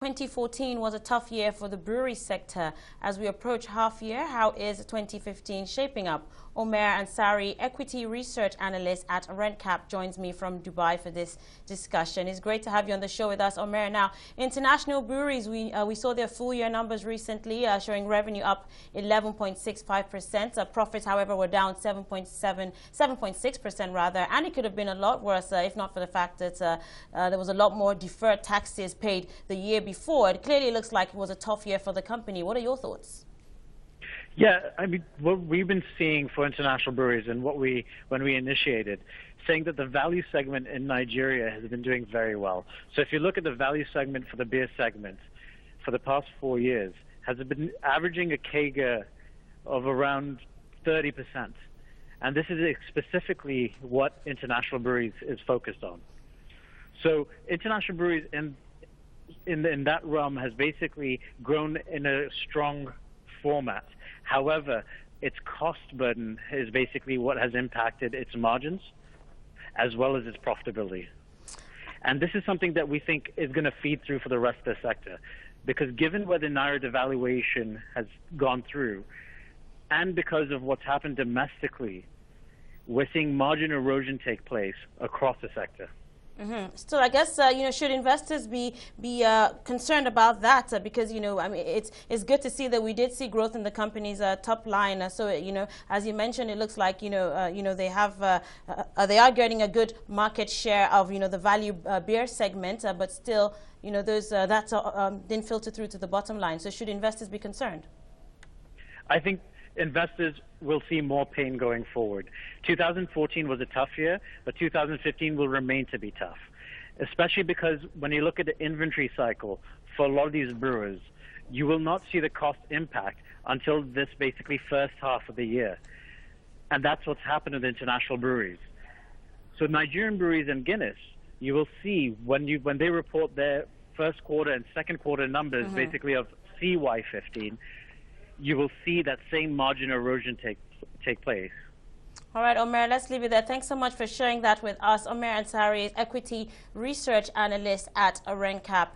2014 was a tough year for the brewery sector. As we approach half year, how is 2015 shaping up? Omair Ansari, Equity Research Analyst at Rencap, joins me from Dubai for this discussion. It's great to have you on the show with us, Omair. Now, international breweries, we saw their full year numbers recently, showing revenue up 11.65%. Profits, however, were down 7.6% rather, and it could have been a lot worse if not for the fact that there was a lot more deferred taxes paid the year before. It clearly looks like it was a tough year for the company. What are your thoughts? Yeah, I mean, what we've been seeing for international breweries and when we initiated, saying that the value segment in Nigeria has been doing very well. So if you look at the value segment for the beer segment for the past 4 years, has been averaging a CAGR of around 30%. And this is specifically what international breweries is focused on. So international breweries in that realm has basically grown in a strong format. However, its cost burden is basically what has impacted its margins as well as its profitability. And this is something that we think is going to feed through for the rest of the sector, because given where the Naira devaluation has gone through and because of what's happened domestically, we're seeing margin erosion take place across the sector. Still, I guess should investors be concerned about that? Because I mean, it's good to see that we did see growth in the company's top line. So as you mentioned, it looks like they are getting a good market share of the value beer segment, but still those that didn't filter through to the bottom line. So should investors be concerned? I think investors will see more pain going forward. 2014 was a tough year, but 2015 will remain to be tough, especially because when you look at the inventory cycle for a lot of these brewers, you will not see the cost impact until this basically first half of the year. And that's what's happened with international breweries. So Nigerian breweries and Guinness, you will see when they report their first quarter and second quarter numbers basically of CY15, you will see that same margin erosion take place. All right, Omair, let's leave it there. Thanks so much for sharing that with us. Omair Ansari is Equity Research Analyst at Rencap.